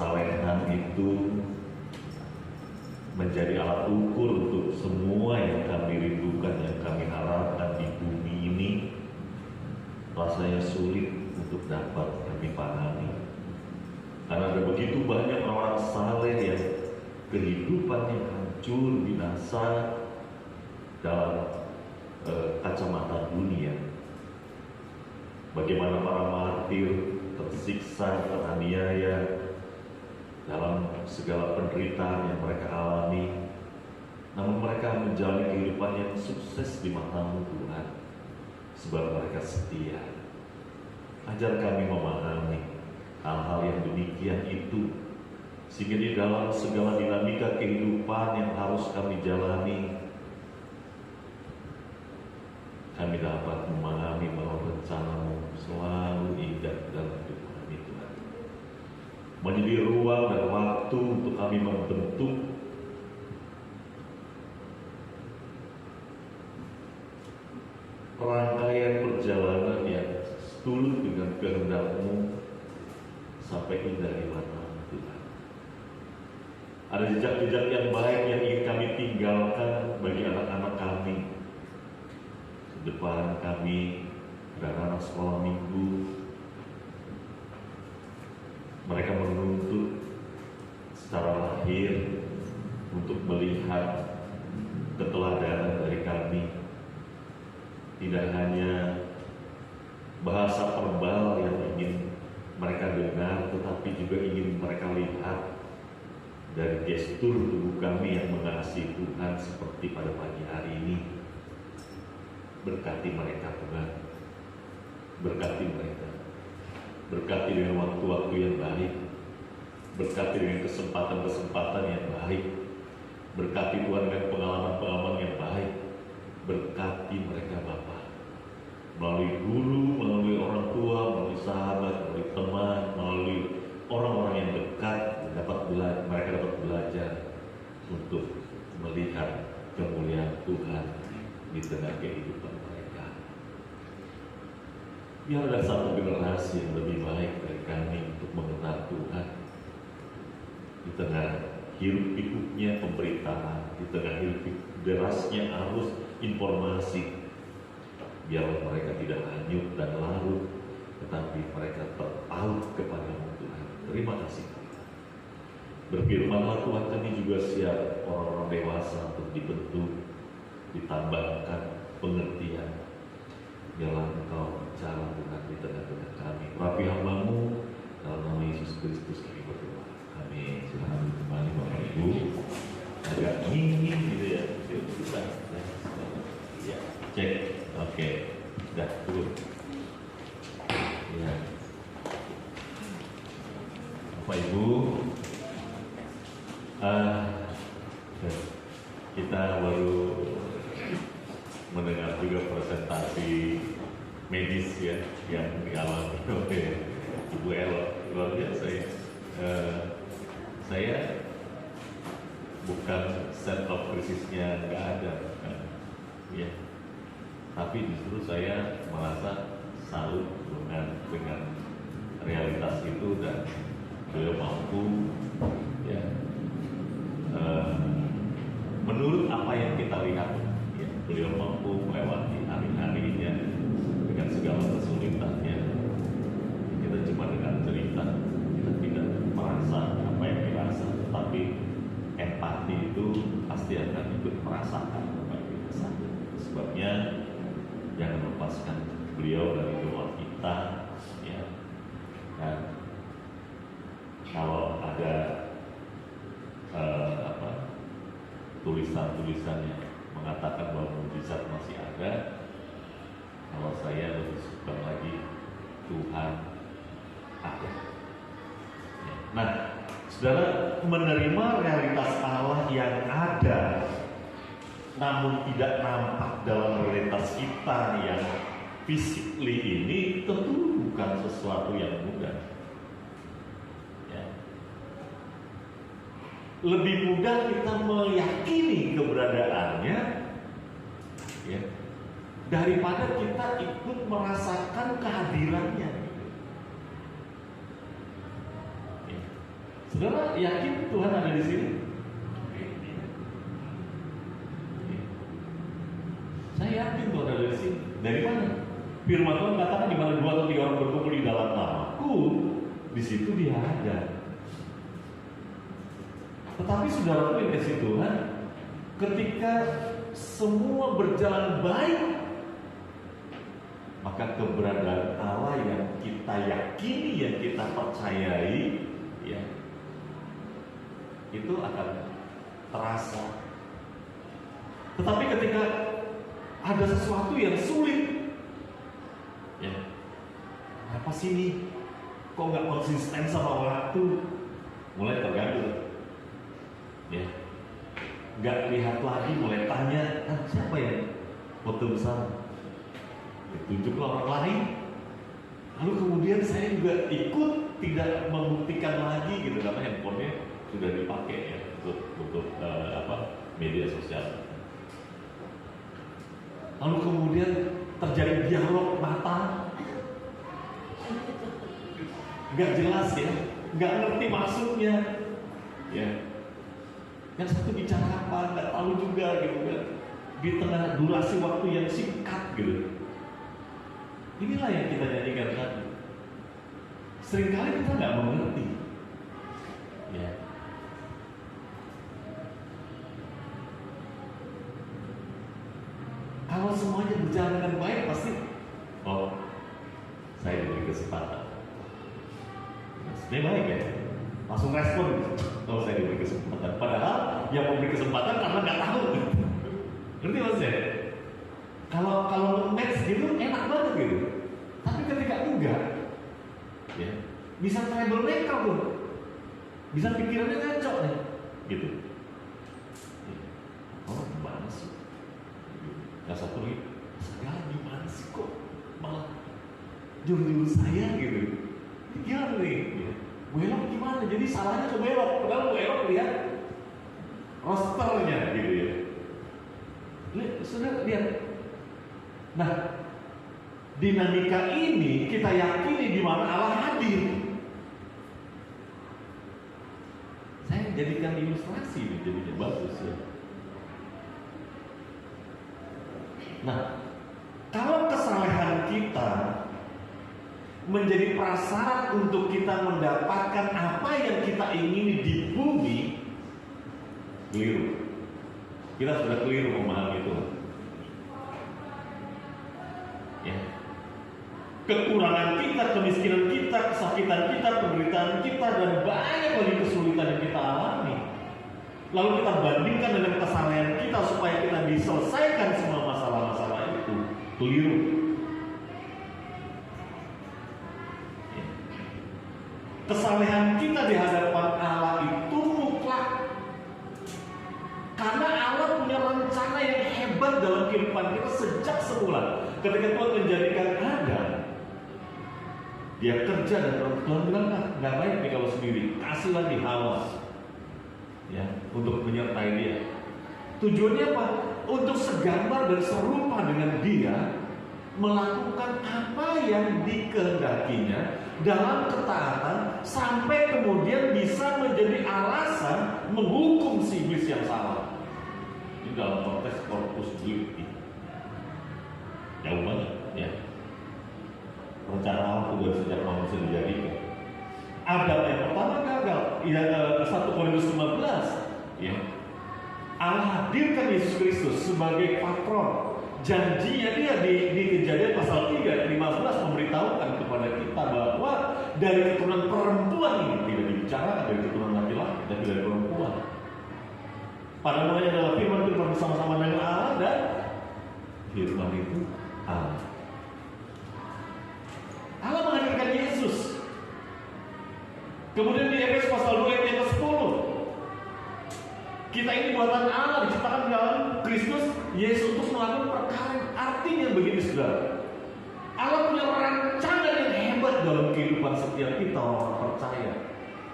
kesalehan itu menjadi alat ukur untuk semua yang kami rindukan, yang kami harapkan di bumi ini, rasanya sulit untuk dapat kami pahami. Karena ada begitu banyak orang saleh yang kehidupannya hancur, binasa dalam kacamata dunia. Bagaimana para martir tersiksa, teraniaya dalam segala penderitaan yang mereka alami, namun mereka menjalani kehidupan yang sukses di mata-Mu Tuhan, sebab mereka setia. Ajar kami memahami hal-hal yang demikian itu, sehingga di dalam segala dinamika kehidupan yang harus kami jalani, kami dapat memahami bahwa rencana-Mu selalu indah dalam hidup kami, Tuhan. Menjadi ruang dan waktu untuk kami membentuk rangkaian perjalanan yang seturut dengan kehendak-Mu sampai indah di mata-Mu, Tuhan. Ada jejak-jejak yang baik yang ingin kami tinggalkan bagi anak-anak kami. Di depan kami ada anak sekolah minggu. Mereka menuntut secara lahir untuk melihat keteladanan dari kami. Tidak hanya bahasa verbal yang ingin mereka dengar, tetapi juga ingin mereka lihat dari gestur tubuh kami yang mengasihi Tuhan seperti pada pagi hari ini. Berkati mereka, Tuhan. Berkati mereka. Berkati dengan waktu-waktu yang baik. Berkati dengan kesempatan-kesempatan yang baik. Berkati Tuhan dengan pengalaman-pengalaman yang baik. Berkati mereka, Bapa. Melalui guru, melalui orang tua, melalui sahabat, melalui teman, melalui orang-orang yang dekat, mereka dapat belajar untuk melihat kemuliaan Tuhan di tengah kehidupan mereka. Biar ada satu generasi yang lebih baik dari kami untuk mengenal Tuhan di tengah hiruk-pikuknya pemberitaan, di tengah hiruk-pikuk derasnya arus informasi. Biarlah mereka tidak hanyut dan larut, tetapi mereka terpaut kepada-Mu, Tuhan. Terima kasih, Tuhan. Berfirman-Lah Tuhan, kami juga siap orang-orang dewasa untuk dibentuk, ditambahkan pengertian. Biarlah Engkau bicara, Tuhan, di tengah-tengah kami. Rapi hamba-Mu, dalam nama Yesus Kristus kami berdoa. Amin. Silahkan kembali Bapak Ibu. Agak dingin gitu ya. Bisa. Ya, cek. Oke. Sudah, turun. Ya. Bapak Ibu, kita baru mendengar juga presentasi medis ya yang dialami oleh Ibu Elo. Luar biasa ya. Saya bukan sense of krisisnya nggak ada, kan? Ya. Tapi justru saya merasa salut dengan realitas itu, dan beliau mampu ya, menurut apa yang kita lihat ya, beliau mampu melewati hari-harinya dengan segala kesulitannya. Kita cuma dengan cerita, kita tidak merasa apa yang dirasa, tetapi empati itu pasti akan ikut merasakan apa yang dirasakan. Sebabnya jangan lepaskan beliau dari doa kita ya. Dan kalau ada tulisan-tulisan yang mengatakan bahwa mujizat masih ada, kalau saya lebih suka lagi Tuhan ada ya. Nah, saudara, menerima realitas Allah yang ada namun tidak nampak dalam realitas kita yang physically ini tentu bukan sesuatu yang mudah ya. Lebih mudah kita meyakini keberadaannya ya, daripada kita ikut merasakan kehadirannya ya. Saudara yakin Tuhan ada di sini? Saya yakin Tuhan ada di sini. Dari mana? Firman Tuhan katakan di mana 2 atau 3 orang berkumpul di dalam namaku, di situ Dia ada. Tetapi saudara yang kasih Tuhan, ketika semua berjalan baik, maka keberadaan Allah yang kita yakini, yang kita percayai, ya, itu akan terasa. Tetapi ketika ada sesuatu yang sulit, ya, apa sih ini? Kok nggak konsisten sama waktu? Mulai terganggu, ya, nggak lihat lagi, mulai tanya, siapa ya foto besar? Tunjuklah orang lain. Lalu kemudian saya juga ikut tidak membuktikan lagi gitu, karena handphonenya sudah dipakai ya untuk media sosial. Lalu kemudian terjadi dialog mata, nggak jelas ya, nggak ngerti maksudnya, ya. Yang satu bicara apa, nggak tahu juga gitu kan. Di tengah durasi waktu yang singkat gitu. Inilah yang kita nyanyikan tadi. Seringkali kita nggak mengerti, ya. Kalau semuanya berjalan dengan baik, pasti, oh, saya diberi kesempatan. Sebenarnya baik ya, langsung respon. Oh, saya diberi kesempatan. Padahal yang memberi kesempatan karena nggak tahu. Ngerti maksudnya? Kalau match gitu enak banget gitu. Tapi ketika enggak, ya, bisa troublemaker tuh, bisa pikirannya ngaco nih, gitu. Oh, gimana sih? Yang satu lagi, saya gimana sih kok malah jurus saya gitu? Ini gimana nih? Ya. Belok gimana? Jadi salahnya ke belok, padahal belok lihat rosternya gitu ya. Sudah lihat. Nah, dinamika ini kita yakini di mana Allah hadir. Saya jadikan ilustrasi ini jadinya bagus ya. Nah, kalau kesalehan kita menjadi prasyarat untuk kita mendapatkan apa yang kita ingini di bumi, keliru. Kita sudah keliru memahami itu. Ya. Kekurangan kita, kemiskinan kita, kesakitan kita, penderitaan kita, dan banyak lagi kesulitan yang kita alami. Lalu kita bandingkan dengan kesalehan kita supaya kita diselesaikan semua masalah-masalah itu, keliru. Ya. Kesalehan kita di hadapan Allah itu mutlak. Karena Allah punya rencana yang hebat dalam kehidupan kita sejak semula. Ketika Tuhan menjadikan Adam, Dia kerja dan Tuhan bilang, nggak baik nih kalau sendiri, kasihlah di Hawa, ya, untuk menyertai dia. Tujuannya apa? Untuk segambar dan serupa dengan dia, melakukan apa yang dikehendakinya dalam ketaatan, sampai kemudian bisa menjadi alasan menghukum si iblis yang salah. Ini dalam konteks corpus delicti, jauh banget ya. Rencana Allah sudah sejak manusia dijadikan. Adam yang pertama gagal. Ya, 1 Korintus 15 ya. Allah hadirkan Yesus Kristus sebagai patron. Janjinya dia di Kejadian pasal 3 ayat 15 memberitahukan kepada kita bahwa dari keturunan perempuan ini, tidak dibicarakan dari keturunan laki-laki, tapi dari perempuan. Pada mulanya adalah firman itu bersama-sama dengan Allah, dan firman itu Allah. Allah menghadirkan Yesus. Kemudian di Efesus pasal 2 ayat yang ke-10, kita ini buatan Allah, diciptakan dalam Kristus Yesus untuk melakukan perkara. Artinya begini saudara, Allah punya rancangan yang hebat dalam kehidupan setiap kita orang percaya,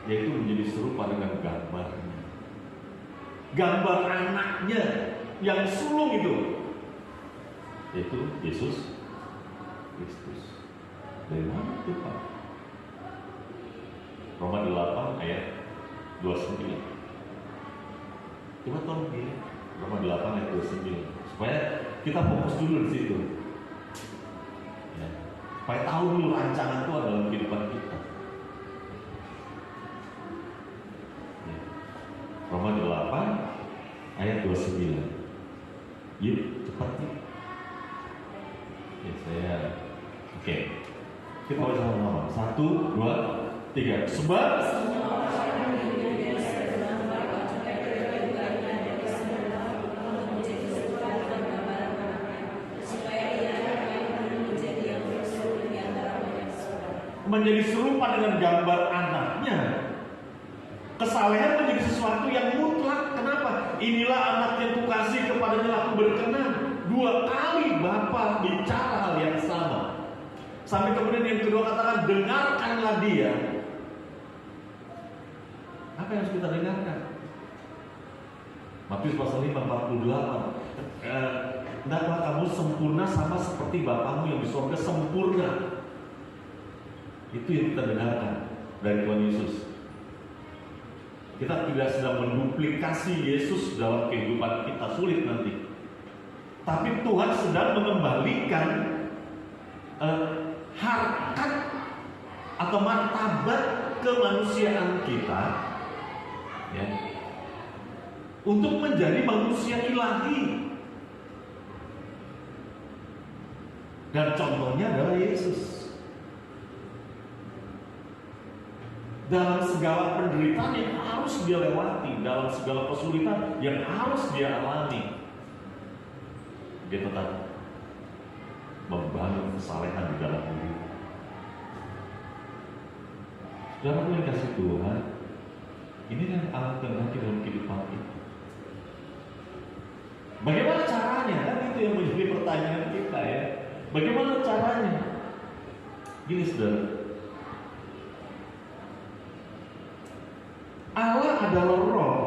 yaitu menjadi serupa dengan gambarnya. Gambar anaknya yang sulung itu, yaitu Yesus Kristus. Dari mana itu Pak? Roma 8 ayat 29. Coba tolong pilih Roma 8 ayat 29 supaya kita fokus dulu di situ. Ya. Supaya tahu dulu rancangan Tuhan dalam kehidupan kita. Ya. Roma 8 ayat 29. Yuk, cepat yuk. Ya, Oke. Kita bersama-sama. 1, 2, 3. Sebab menjadi serupa dengan gambar anaknya. Kesalehan menjadi sesuatu yang mutlak. Kenapa? Inilah anak yang kukasih, kepadanya aku berkenan. 2 kali Bapa bicara hal yang sama. Sampai kemudian yang kedua katakan, dengarkanlah dia. Apa yang harus kita dengarkan? Matius pasal 5:48. Hendaklah kamu sempurna sama seperti Bapamu yang di surga sempurna. Itu yang kita dengarkan dari Tuhan Yesus. Kita tidak sedang menduplikasi Yesus dalam kehidupan kita, sulit nanti. Tapi Tuhan sedang mengembalikan harkat atau martabat kemanusiaan kita, ya, untuk menjadi manusia ilahi. Dan contohnya adalah Yesus. Dalam segala penderitaan yang harus dia lewati, dalam segala kesulitan yang harus dia alami, dia tetap membangun kesalehan di dalam diri. Dalam yang kasih Tuhan, ini kan alat terbaik dalam kehidupan kita. Bagaimana caranya? Kan itu yang menjadi pertanyaan kita, ya. Bagaimana caranya? Gini, saudara. Allah adalah roh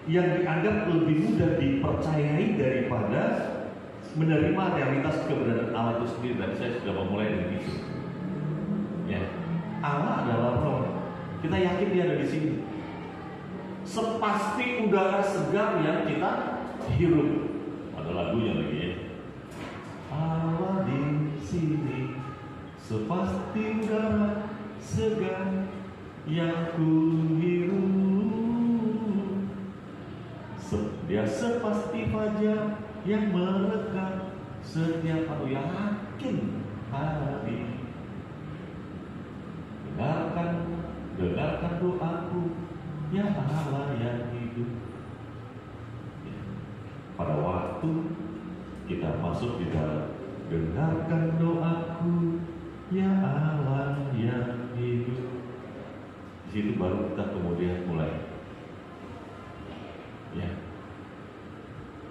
yang dianggap lebih mudah dipercayai daripada menerima realitas keberadaan Allah itu sendiri. Dan saya sudah memulai dari itu. Ya, Allah adalah roh. Kita yakin dia ada di sini. Sepasti udara segar yang kita hirup. Ada lagunya lagi, ya. Allah di sini, sepasti udara segar yang ku hirup. Dia sepasti fajar yang melekat setiap aku yakin hari. Dengarkan doaku, ya Allah yang hidup. Pada waktu kita masuk di dalam, dengarkan doaku, ya Allah yang hidup. Di situ baru kita kemudian mulai, ya,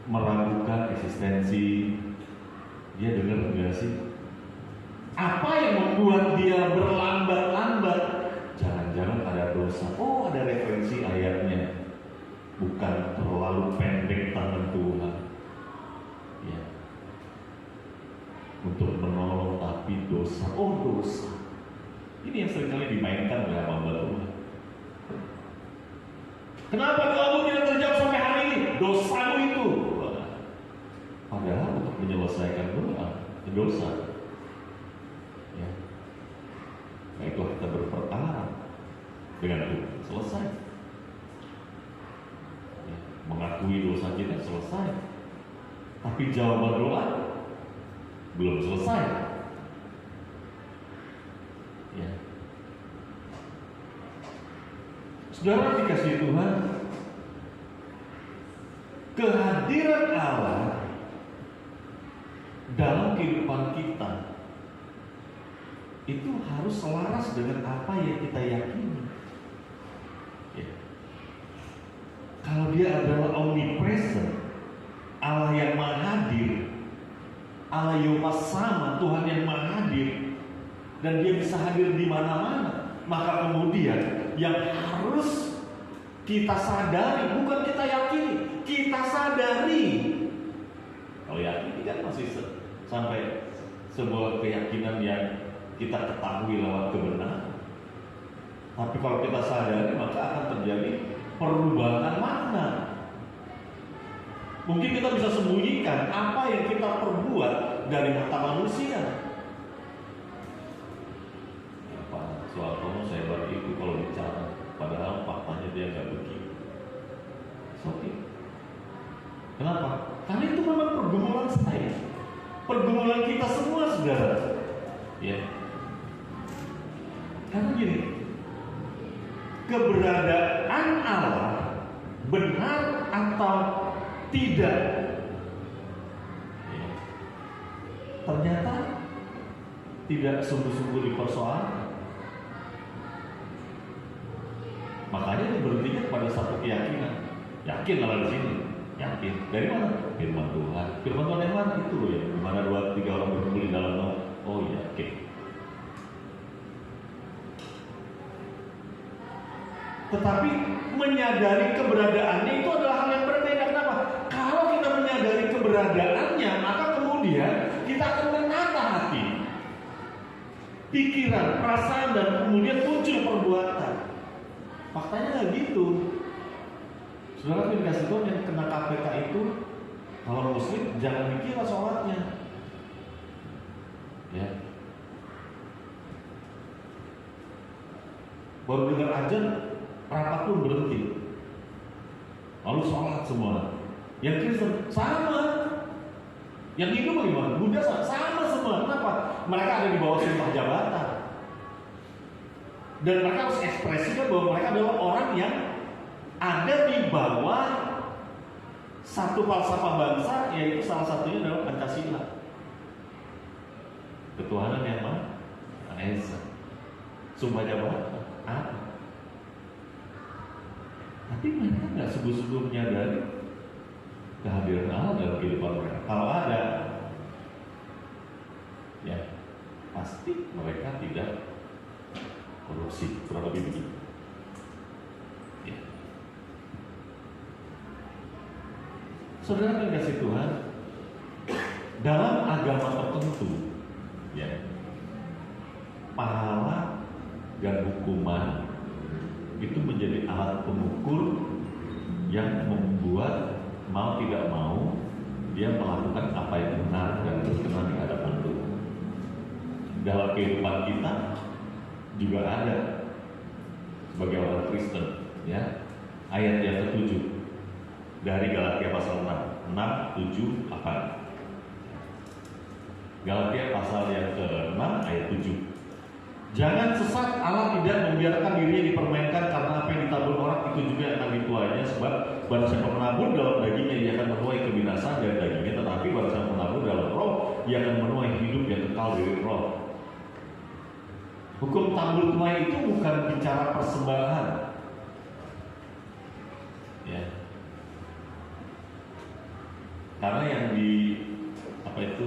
meragukan eksistensi. Dia dengar enggak sih? Apa yang membuat dia berlambat-lambat? Jangan-jangan ada dosa. Oh, ada referensi ayatnya. Bukan terlalu pendek tangan Tuhan, ya, untuk menolong, tapi dosa. Oh, dosa. Ini yang seringkali dimainkan oleh hamba Tuhan. Kenapa doamu tidak terjawab sampai hari ini? Dosamu itu. Padahal untuk menyelesaikan dosa, ya, baiklah kita berperkara dengan Tuhan, selesai. Ya, mengakui dosa kita selesai. Tapi jawaban doa belum selesai. Ya. Saudara dikasih Tuhan, kehadiran Allah dalam kehidupan kita itu harus selaras dengan apa yang kita yakini. Ya. Kalau dia adalah omnipresent, Allah yang maha hadir, Allah Yehova sama, Tuhan yang maha hadir, dan dia bisa hadir di mana-mana, maka kemudian yang harus kita sadari, bukan kita yakini, kita sadari. Kalau yakini kan masih sampai sebuah keyakinan yang kita ketahui lewat kebenaran. Tapi kalau kita sadari, maka akan terjadi perubahan makna. Mungkin kita bisa sembunyikan apa yang kita perbuat dari mata manusia. Ya, Pak Soeharto sehebat itu kalau bicara, padahal faktanya dia nggak begitu. Oke. Kenapa? Karena itu memang pergumulan saya, pergumulan kita semua, saudara. Ya. Karena gini, keberadaan Allah benar atau tidak, ya, ternyata tidak sungguh-sungguh dipersoalkan. Makanya berhentinya pada satu keyakinan. Yakin kalau di sini, yakin. Dari mana? Firman Tuhan. Firman Tuhan yang mana? Itu loh ya. Di mana 2-3 orang berkumpul di dalam nama. Oh yakin. Tetapi menyadari keberadaannya itu adalah hal yang berbeda. Kenapa? Kalau kita menyadari keberadaannya, maka kemudian kita akan menata hati, pikiran, perasaan, dan kemudian muncul perbuatan. Faktanya nggak gitu. Saudara dikasih Tuhan yang kena KPK itu, kalau muslim jangan dikira sholatnya, ya. Baru dengar azan, rapat pun berhenti, lalu sholat semua. Yang Kristen sama, yang Hindu bagaimana? Buddha sama semua. Kenapa? Mereka ada di bawah sumpah jabatan, dan mereka harus ekspresikan bahwa mereka adalah orang yang ada di bawah satu falsafah bangsa, yaitu salah satunya adalah Pancasila, ketuhanan yang Maha Esa. Sumpah jabatan apa? Tapi mereka nggak sungguh-sungguh menyadari kehadiran Allah dalam kehidupan mereka. Kalau ada, ya pasti mereka tidak korupsi, kurang lebih begitu. Ya. Saudara kasih Tuhan, dalam agama tertentu, ya, pahala dan hukuman itu menjadi alat pengukur yang membuat mau tidak mau dia melakukan apa yang benar dan berkenan di hadapan Tuhan. Dalam kehidupan kita juga ada sebagai orang Kristen, ya, ayat yang ke-7 dari Galatia pasal 6, 7, 8. Galatia pasal yang ke-6 ayat 7. Jangan sesat, Allah tidak membiarkan dirinya dipermainkan, karena apa yang ditabur orang itu juga akan dituainya. Sebab barang siapa menabur dalam dagingnya, ia akan menuai kebinasaan dari dagingnya. Tetapi barang siapa menabur dalam roh, ia akan menuai hidup yang kekal dari roh. Hukum tabur tuai itu bukan bicara persembahan, ya. Karena yang di apa itu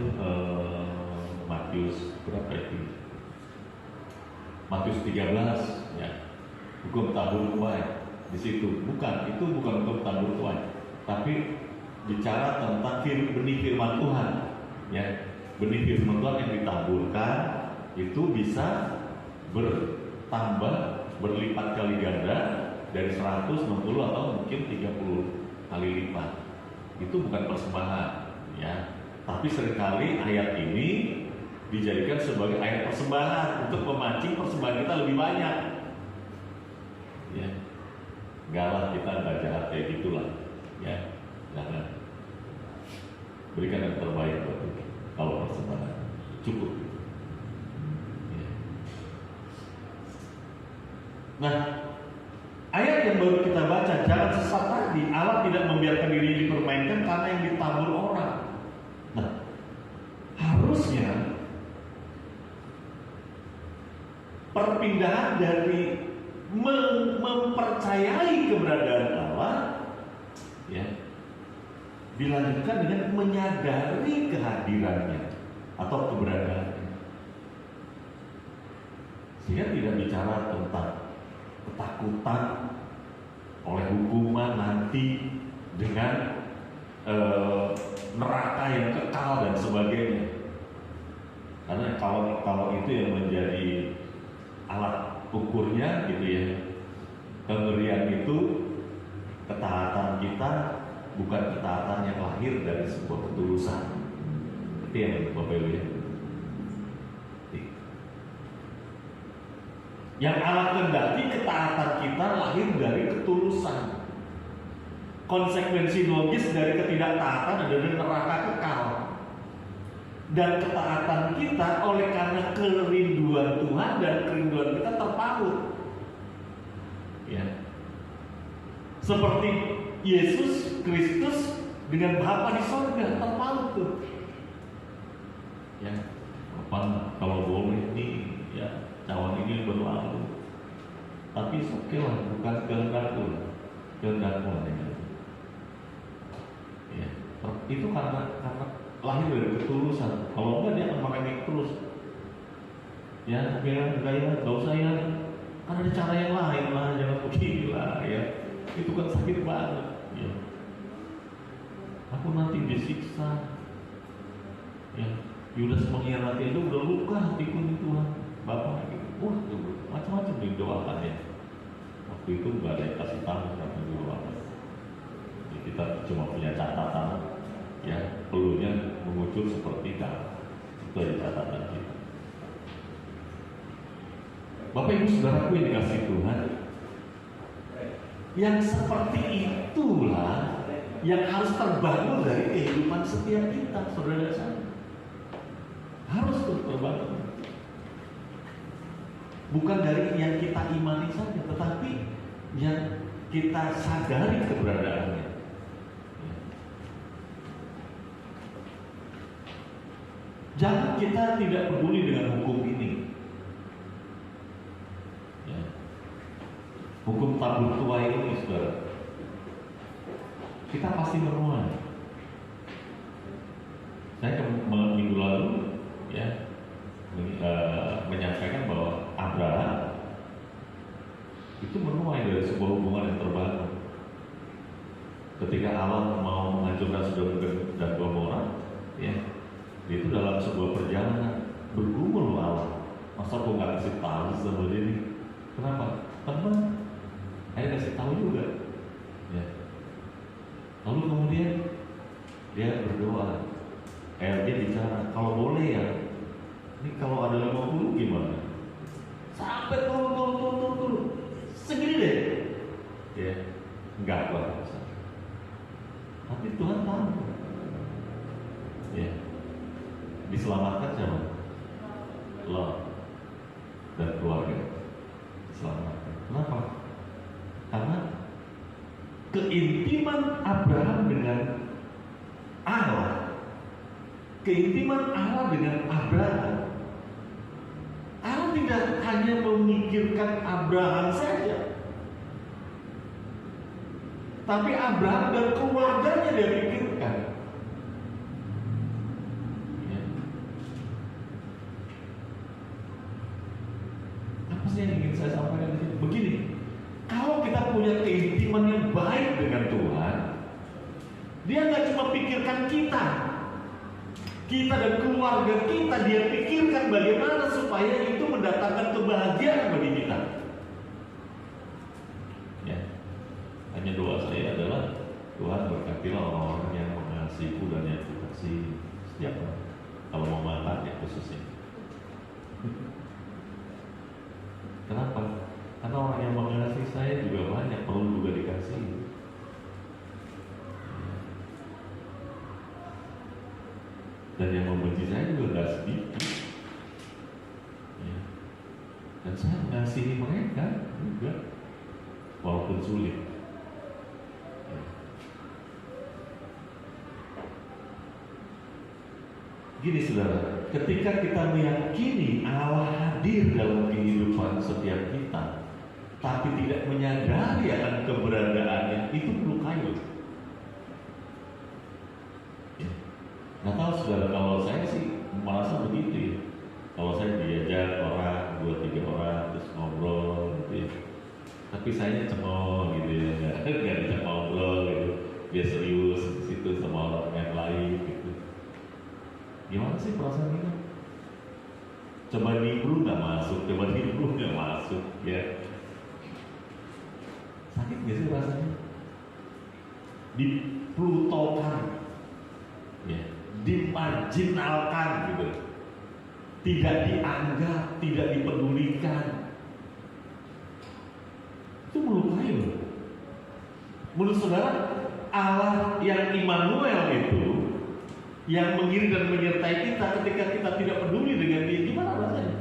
Matius berapa itu? Matius 13, ya. Hukum tabur tuai di situ bukan hukum tabur tuai, tapi bicara tentang benih firman Tuhan, ya. Benih firman Tuhan yang ditaburkan itu bisa bertambah berlipat kali ganda dari 160 atau mungkin 30 kali lipat. Itu bukan persembahan, ya. Tapi seringkali ayat ini dijadikan sebagai ayat persembahan untuk memancing persembahan kita lebih banyak, ya. Galah kita nggak jahat kayak gitulah, ya. Jangan, berikan yang terbaik buat kita. Kalau persembahan cukup, ya. Nah, ayat yang baru kita baca, jangan sesat tadi, Allah tidak membiarkan diri dipermainkan karena yang ditabur orang. Nah, harusnya perpindahan dari mempercayai keberadaan Allah, ya, dilanjutkan dengan menyadari kehadirannya atau keberadaannya, sehingga tidak bicara tentang ketakutan oleh hukuman nanti dengan neraka yang kekal dan sebagainya. Karena kalau itu yang menjadi alat ukurnya gitu ya. Kengerian itu ketaatan kita bukan ketaatan yang lahir dari sebuah ketulusan. Itu yang Bapak Ibu ya. Yang Allah kehendaki ketaatan kita lahir dari ketulusan. Konsekuensi logis dari ketidaktaatan adalah neraka kekal. Dan ketaatan kita oleh karena kerinduan Tuhan dan kerinduan kita terpaut. Ya. Seperti Yesus Kristus dengan Bapa di sorga terpaut tuh. Ya, apa kalau boleh nih ya cawan ini berlalu. Tapi oke lah, bukan kehendakku, kehendakmu ya. Itu karena lahir dari ketulusan. Kalau enggak dia akan merengek terus. Ya, enggak usah ya. Kan ada cara yang lain lah, jangan begini lah ya. Itu kan sakit banget. Ya. Aku nanti disiksa. Ya, Yudas mengkhianati itu udah luka hatiku nih Tuhan. Bapak gitu. Wah, macam-macam didoakan ya. Waktu itu nggak ada yang kasih tahu siapa didoakan. Jadi kita cuma punya catatan. Ya, pelunya mengucur seperti itu. Itu ada catatan kita. Bapak Ibu Saudaraku yang dikasihi Tuhan, yang seperti itulah yang harus terbangun dari kehidupan setiap kita, saudara saya. Harus terbangun. Bukan dari yang kita imani saja, tetapi yang kita sadari keberadaannya. Jangan kita tidak peduli dengan hukum ini. Ya. Hukum tabur tua ini, saudara. Kita pasti menuai. Saya minggu lalu ya menyampaikan bahwa Abraham itu menuai dari sebuah hubungan yang terbangun. Ketika Allah mau menghancurkan Sodom dan Gomora, ya, itu dalam sebuah perjalanan bergumul Allah. Masa aku nggak kasih tahu sama dia nih? Kenapa? Teman, saya kasih tahu juga. Ya. Lalu kemudian dia berdoa. Dia bicara, kalau boleh ya, ini kalau ada 50 gimana? Sampai turun. Segini deh. Ya, enggak lah. Tapi Tuhan tahu. Ya. Diselamatkan siapa? Lot dan keluarga diselamatkan. Kenapa? Karena keintiman Abraham dengan Allah, keintiman Allah dengan Abraham. Allah tidak hanya memikirkan Abraham saja, tapi Abraham dan keluarganya dia pikirkan. Apa sih yang ingin saya sampaikan di sini? Begini, kalau kita punya keintiman yang baik dengan Tuhan, dia nggak cuma pikirkan kita dan keluarga kita, dia pikirkan bagaimana supaya itu mendatangkan kebahagiaan bagi kita. Ya, hanya doa saya adalah Tuhan berkatilah orang-orang yang mengasihiku dan yang dikasihi setiap orang. Kalau mau makan ya khususnya. Kenapa? Karena orang yang mengasihi saya juga banyak, perlu juga dikasihi. Dan yang membenci saya juga nggak sedikit. Ya. Dan saya mengasihi mereka juga, walaupun sulit. Ya. Gini saudara, ketika kita meyakini Allah hadir dalam kehidupan setiap kita, tapi tidak menyadari akan keberadaannya, itu melukai. Nggak tahu saudara, kalau saya sih merasa begitu ya. Kalau saya diajak orang, 2-3 orang, terus ngobrol gitu ya, tapi saya cemooh gitu ya, nggak diajak ngobrol gitu, dia serius di situ sama orang yang lain gitu. Gimana sih perasaan ini? Coba Nimrud nggak masuk, coba Nimrud nggak masuk, ya. Sakit nggak sih rasanya? Diplutokan, ya, dimarginalkan gitu, tidak dianggap, tidak dipedulikan. Itu melukai loh. Menurut saudara, Allah yang Immanuel itu, yang mengiring dan menyertai kita ketika kita tidak peduli dengan Dia, gimana rasanya?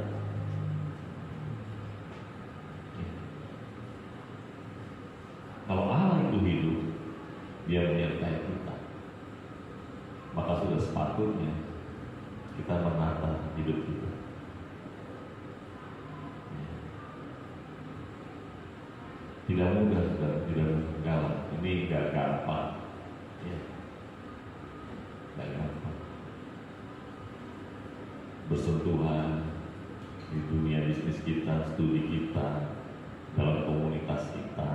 Kalau Allah itu hidup, Dia menyertai kita, maka sudah sepatutnya kita menata hidup kita. Tidak mudah, tidak mudah. Ini gak gampang, ya. Gak gampang. Bersentuhan di dunia bisnis kita, studi kita, dalam komunitas kita,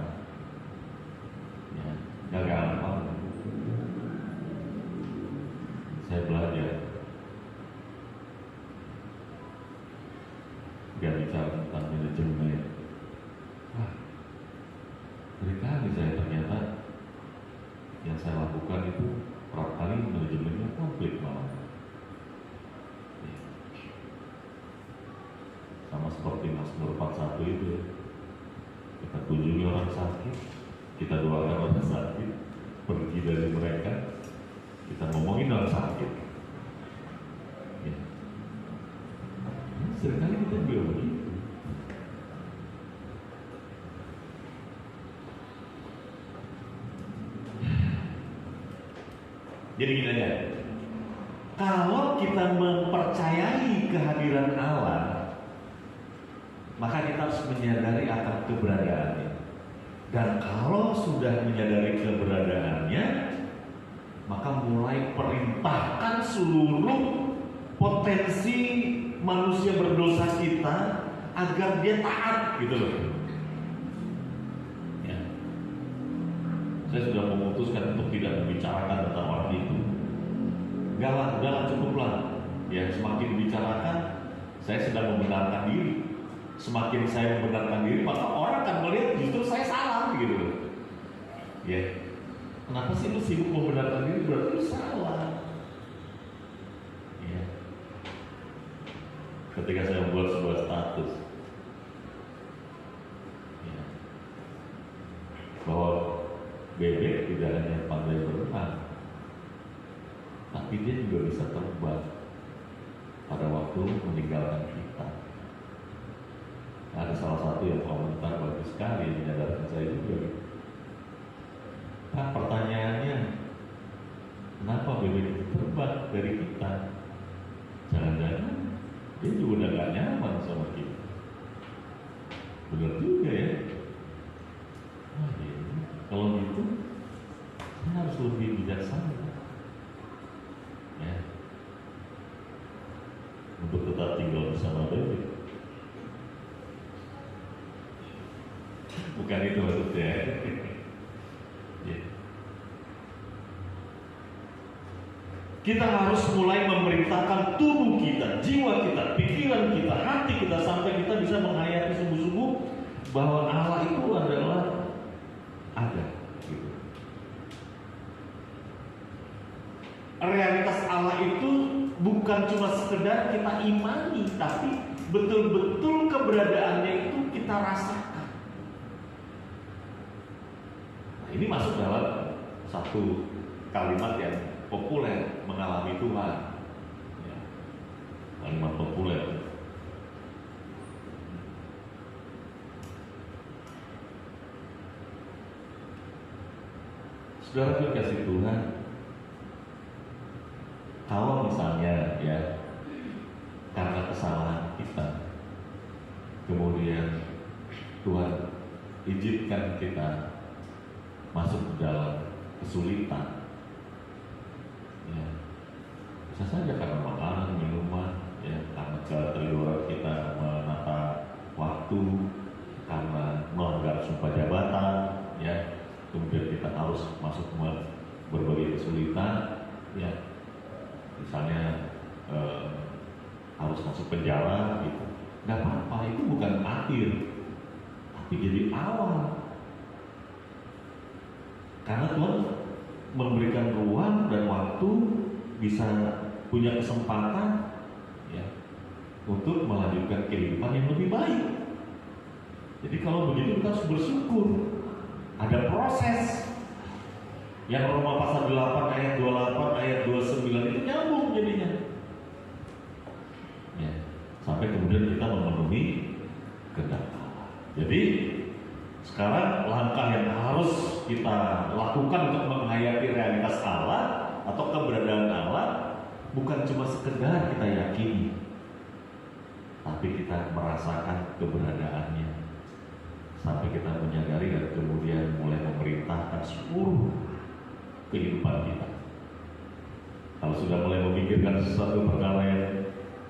ya, gak gampang. Saya belajar gak bicara tentang manajemen. Wah, berkali saya ternyata yang saya lakukan itu kerap kali manajemennya konflik malah. Sama seperti Mazmur 41 itu, kita kunjungi orang sakit, kita doakan orang sakit, pergi dari mereka, kita ngomongin orang sakit. Ya. Seringkali kita juga begitu. Jadi gini aja, kalau kita mempercayai kehadiran Allah, maka kita harus menyadari akan keberadaannya. Dan kalau sudah menyadari keberadaannya, maka mulai perintahkan seluruh potensi manusia berdosa kita agar dia taat, gitu loh. Ya. Saya sudah memutuskan untuk tidak membicarakan tentang orang itu. Udahlah, cukuplah. Ya, semakin dibicarakan, saya sedang membenarkan diri. Semakin saya membenarkan diri, maka orang akan melihat justru saya salah, gitu loh. Ya, kenapa sih lu sibuk membenarkan diri? Berarti lu salah. Ya. Ketika saya membuat sebuah status, ya, bahwa bebek tidak hanya pandai berenang, tapi dia juga bisa terbang pada waktu meninggalkan kita. Ada salah satu yang komentar bagus sekali, menyadarkan saya juga. Nah, pertanyaannya, kenapa bebek itu terbang dari kita? Jangan-jangan dia juga udah gak nyaman sama kita. Benar juga ya. Nah, ya. Kalau gitu, saya harus lebih bijaksana, ya, untuk tetap tinggal bersama bebek. Bukan itu maksudnya. Ya. Kita harus mulai memerintahkan tubuh kita, jiwa kita, pikiran kita, hati kita, sampai kita bisa menghayati sungguh-sungguh bahwa Allah itu adalah ada, gitu. Realitas Allah itu bukan cuma sekedar kita imani, tapi betul-betul keberadaannya itu kita rasakan. Nah, ini masuk dalam satu kalimat yang populer, mengalami Tuhan, ya, kalimat populer. Saudara dikasih Tuhan, kalau misalnya ya karena kesalahan kita, kemudian Tuhan izinkan kita masuk ke dalam kesulitan, ya, bisa saja karena makanan, minuman, ya, karena ketelidoran kita menata waktu, karena melanggar sumpah jabatan, ya, kemudian kita harus masuk ke berbagai kesulitan, ya, misalnya harus harus masuk penjara gitu. Nggak apa-apa, itu bukan akhir, tapi jadi awal. Karena Tuhan memberikan ruang dan waktu, bisa punya kesempatan ya untuk melanjutkan kehidupan yang lebih baik. Jadi kalau begitu kita harus bersyukur. Ada proses yang Roma pasal 8 ayat 28 ayat 29 itu nyambung jadinya. Ya, sampai kemudian kita memenuhi kehendak Allah. Jadi sekarang langkah yang harus kita lakukan untuk menghayati realitas Allah atau keberadaan Allah bukan cuma sekedar kita yakini, tapi kita merasakan keberadaannya sampai kita menyadari dan kemudian mulai memerintahkan seluruh kehidupan kita. Kalau sudah mulai memikirkan sesuatu perkara yang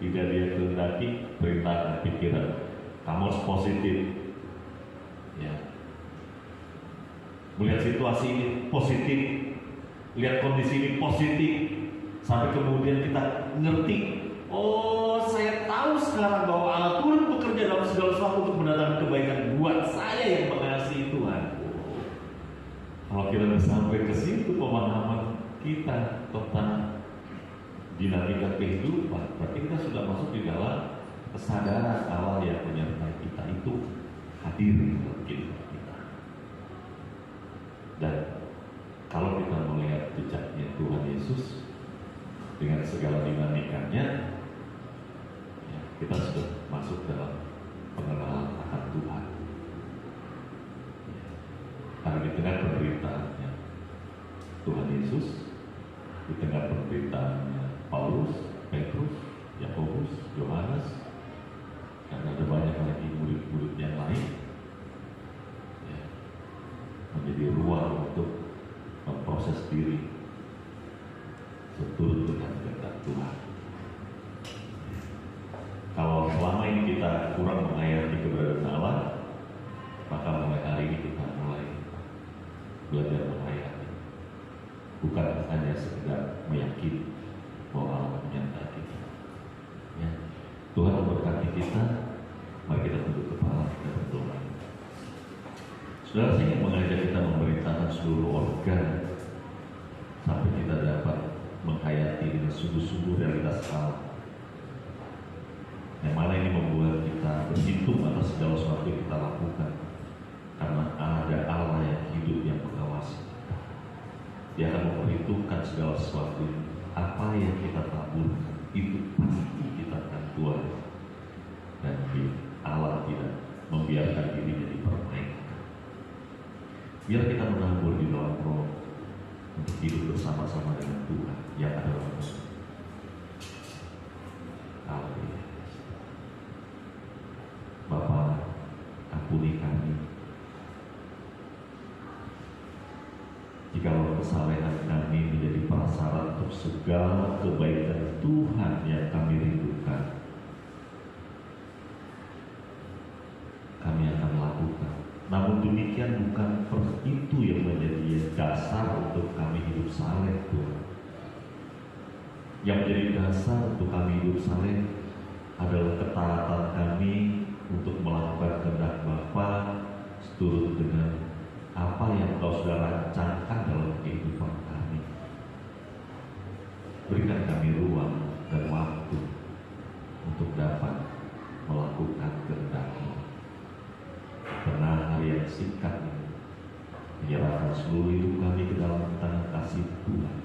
tidak dia kehendaki, perintahkan pikiran. Kamu harus positif, ya. Melihat situasi ini positif, lihat kondisi ini positif, sampai kemudian kita ngerti. Oh, saya tahu sekarang bahwa Allah turut bekerja dalam segala sesuatu untuk mendatangkan kebaikan buat saya yang mengasihi Tuhan. Kalau kita sudah sampai ke situ pemahaman kita tentang dinamika kehidupan, berarti kita sudah masuk di dalam kesadaran Allah yang menyertai kita itu hadir dalam kehidupan kita. Dan kalau kita melihat jejaknya Tuhan Yesus dengan segala dinamikanya, ya, kita sudah masuk dalam pengenalan akan Tuhan. Karena di tengah penderitaannya Tuhan Yesus, di tengah penderitaannya Paulus, Petrus, Yakobus, Yohanes, dan ada banyak lagi murid-murid yang lain, ya, menjadi ruang untuk memproses diri seturut dengan kehendak Tuhan. Kalau selama ini kita kurang menghayati keberadaan Allah, maka mulai hari ini kita mulai belajar menghayati, bukan hanya sekedar meyakini bahwa Allah menyertai kita. Ya. Tuhan memberkati kita. Mari kita tunduk kepala, kita berdoa. Saudara, saya ingin mengajak kita memerintahkan seluruh organ sampai kita dapat menghayati dengan sungguh-sungguh realitas Allah, yang mana ini membuat kita berhitung atas segala sesuatu yang kita lakukan, karena ada Allah yang hidup yang mengawasi kita. Dia akan memperhitungkan segala sesuatu. Apa yang kita taburkan itu pasti kita akan tuai, dan Allah tidak membiarkan dirinya dipermainkan. Biar kita menabur di dalam roh untuk hidup bersama-sama dengan Tuhan yang ada dalam roh. Haleluya. Bapa, ampuni kami jikalau kesalehan kami menjadi prasyarat untuk segala kebaikan Tuhan yang kami rindukan. Kami akan lakukan. Namun demikian bukan itu yang menjadi dasar untuk kami hidup saleh, Tuhan. Yang menjadi dasar untuk kami hidup saleh adalah ketaatan kami untuk melakukan kehendak Bapa seturut dengan apa yang Kau sudah rancangkan dalam kehidupan kami. Berikan kami ruang dan waktu untuk dapat melakukan kehendak-Mu. Pernah hari yang singkat ini menyerahkan seluruh hidup kami ke dalam tangan kasih Tuhan.